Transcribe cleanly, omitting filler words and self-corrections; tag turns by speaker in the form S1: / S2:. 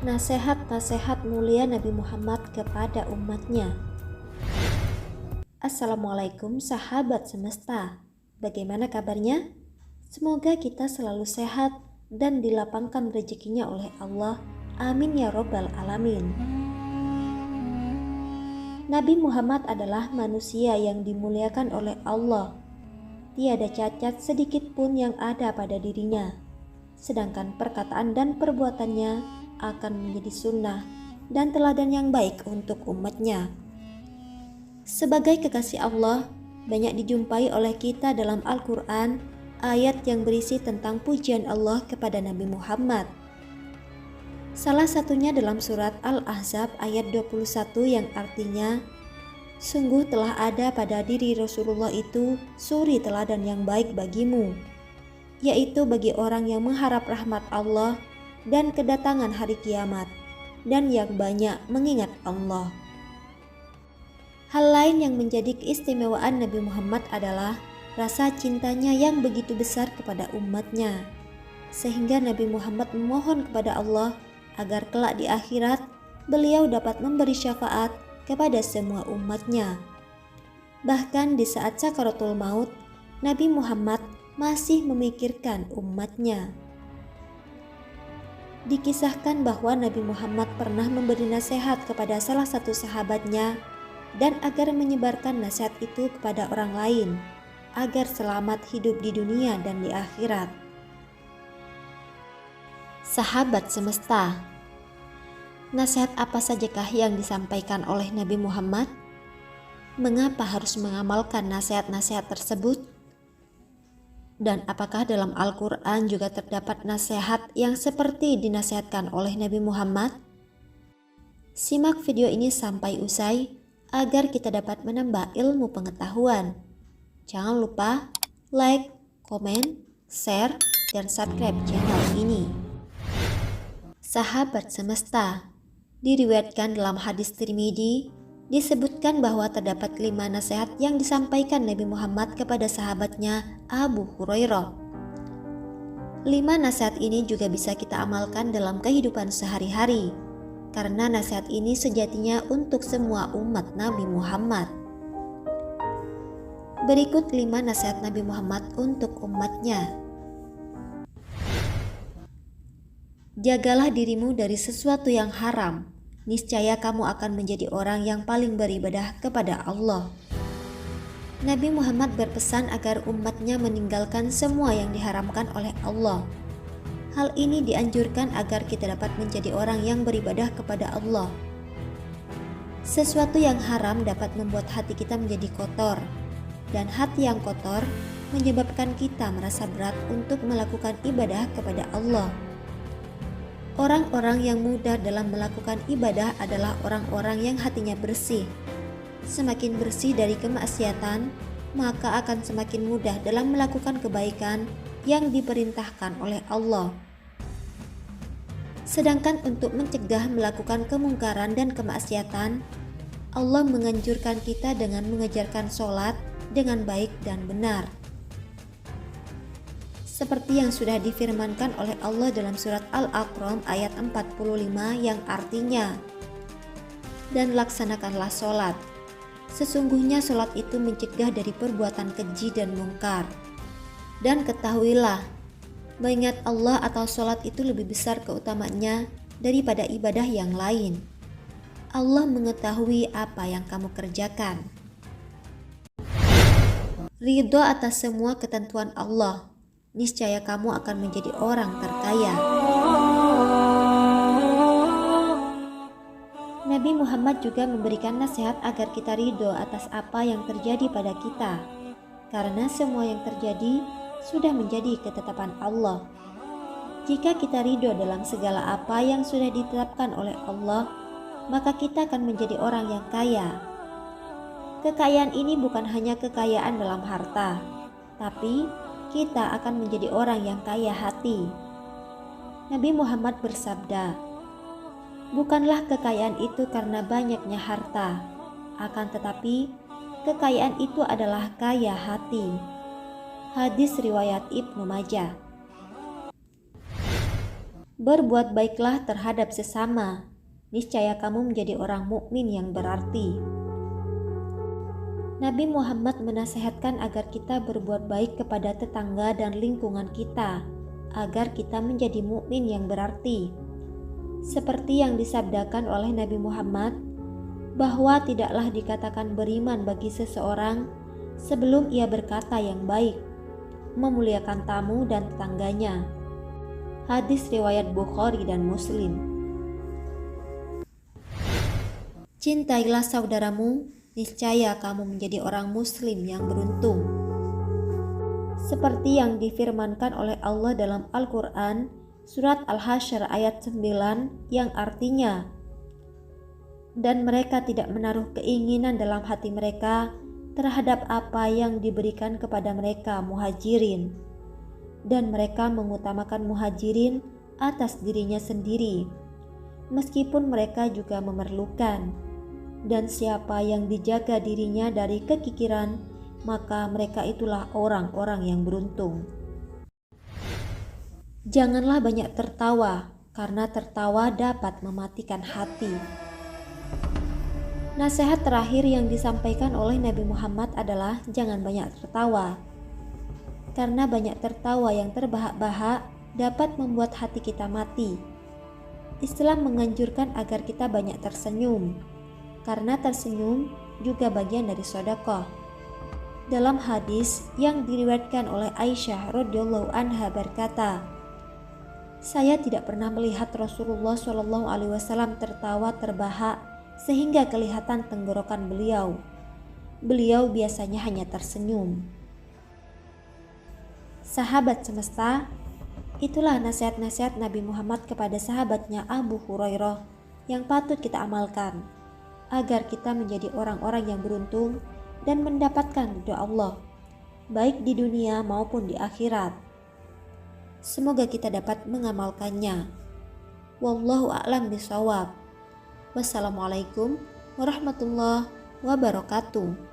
S1: Nasihat-nasihat mulia Nabi Muhammad kepada umatnya. Assalamualaikum sahabat semesta, bagaimana kabarnya? Semoga kita selalu sehat dan dilapangkan rezekinya oleh Allah. Amin ya robbal alamin. Nabi Muhammad adalah manusia yang dimuliakan oleh Allah. Tiada cacat sedikit pun yang ada pada dirinya. Sedangkan perkataan dan perbuatannya akan menjadi sunnah dan teladan yang baik untuk umatnya. Sebagai kekasih Allah, banyak dijumpai oleh kita dalam Al-Quran ayat yang berisi tentang pujian Allah kepada Nabi Muhammad. Salah satunya dalam surat Al-Ahzab ayat 21 yang artinya, sungguh telah ada pada diri Rasulullah itu suri teladan yang baik bagimu, yaitu bagi orang yang mengharap rahmat Allah dan kedatangan hari kiamat, dan yang banyak mengingat Allah. Hal lain yang menjadi keistimewaan Nabi Muhammad adalah rasa cintanya yang begitu besar kepada umatnya, sehingga Nabi Muhammad memohon kepada Allah agar kelak di akhirat beliau dapat memberi syafaat kepada semua umatnya. Bahkan di saat sakaratul maut, Nabi Muhammad masih memikirkan umatnya. Dikisahkan bahwa Nabi Muhammad pernah memberi nasihat kepada salah satu sahabatnya dan agar menyebarkan nasihat itu kepada orang lain agar selamat hidup di dunia dan di akhirat. Sahabat semesta, nasihat apa sajakah yang disampaikan oleh Nabi Muhammad? Mengapa harus mengamalkan nasihat-nasihat tersebut? Dan apakah dalam Al-Quran juga terdapat nasihat yang seperti dinasihatkan oleh Nabi Muhammad? Simak video ini sampai usai agar kita dapat menambah ilmu pengetahuan. Jangan lupa like, komen, share, dan subscribe channel ini. Sahabat semesta, diriwayatkan dalam hadis Tirmidzi disebutkan bahwa terdapat 5 nasihat yang disampaikan Nabi Muhammad kepada sahabatnya Abu Hurairah. 5 nasihat ini juga bisa kita amalkan dalam kehidupan sehari-hari, karena nasihat ini sejatinya untuk semua umat Nabi Muhammad. Berikut 5 nasihat Nabi Muhammad untuk umatnya. Jagalah dirimu dari sesuatu yang haram. Niscaya kamu akan menjadi orang yang paling beribadah kepada Allah. Nabi Muhammad berpesan agar umatnya meninggalkan semua yang diharamkan oleh Allah. Hal ini dianjurkan agar kita dapat menjadi orang yang beribadah kepada Allah. Sesuatu yang haram dapat membuat hati kita menjadi kotor, dan hati yang kotor menyebabkan kita merasa berat untuk melakukan ibadah kepada Allah. Orang-orang yang mudah dalam melakukan ibadah adalah orang-orang yang hatinya bersih. Semakin bersih dari kemaksiatan, maka akan semakin mudah dalam melakukan kebaikan yang diperintahkan oleh Allah. Sedangkan untuk mencegah melakukan kemungkaran dan kemaksiatan, Allah menganjurkan kita dengan mengajarkan sholat dengan baik dan benar. Seperti yang sudah difirmankan oleh Allah dalam surat Al-Aqram ayat 45 yang artinya, dan laksanakanlah sholat. Sesungguhnya sholat itu mencegah dari perbuatan keji dan mungkar. Dan ketahuilah, mengingat Allah atau sholat itu lebih besar keutamaannya daripada ibadah yang lain. Allah mengetahui apa yang kamu kerjakan. Ridho atas semua ketentuan Allah. Niscaya kamu akan menjadi orang terkaya. Nabi Muhammad juga memberikan nasihat agar kita ridho atas apa yang terjadi pada kita, karena semua yang terjadi sudah menjadi ketetapan Allah. Jika kita ridho dalam segala apa yang sudah ditetapkan oleh Allah, maka kita akan menjadi orang yang kaya. Kekayaan ini bukan hanya kekayaan dalam harta, tapi kita akan menjadi orang yang kaya hati. Nabi Muhammad bersabda, bukanlah kekayaan itu karena banyaknya harta, akan tetapi kekayaan itu adalah kaya hati. Hadis riwayat Ibnu Majah. Berbuat baiklah terhadap sesama, niscaya kamu menjadi orang mukmin yang berarti. Nabi Muhammad menasihatkan agar kita berbuat baik kepada tetangga dan lingkungan kita, agar kita menjadi mukmin yang berarti. Seperti yang disabdakan oleh Nabi Muhammad, bahwa tidaklah dikatakan beriman bagi seseorang sebelum ia berkata yang baik, memuliakan tamu dan tetangganya. Hadis riwayat Bukhari dan Muslim. Cintailah saudaramu, niscaya kamu menjadi orang muslim yang beruntung. Seperti yang difirmankan oleh Allah dalam Al-Quran, surat Al-Hasyr ayat 9 yang artinya, dan mereka tidak menaruh keinginan dalam hati mereka terhadap apa yang diberikan kepada mereka muhajirin, dan mereka mengutamakan muhajirin atas dirinya sendiri, meskipun mereka juga memerlukan. Dan siapa yang dijaga dirinya dari kekikiran, maka mereka itulah orang-orang yang beruntung. Janganlah banyak tertawa, karena tertawa dapat mematikan hati. Nasihat terakhir yang disampaikan oleh Nabi Muhammad adalah jangan banyak tertawa. Karena banyak tertawa yang terbahak-bahak dapat membuat hati kita mati. Islam menganjurkan agar kita banyak tersenyum, karena tersenyum juga bagian dari sedekah. Dalam hadis yang diriwayatkan oleh Aisyah radhiyallahu anha berkata, saya tidak pernah melihat Rasulullah SAW tertawa terbahak sehingga kelihatan tenggorokan beliau. Beliau biasanya hanya tersenyum. Sahabat semesta, itulah nasihat-nasihat Nabi Muhammad kepada sahabatnya Abu Hurairah yang patut kita amalkan, agar kita menjadi orang-orang yang beruntung dan mendapatkan ridha Allah, baik di dunia maupun di akhirat. Semoga kita dapat mengamalkannya. Wallahu a'lam bishawab. Wassalamualaikum warahmatullahi wabarakatuh.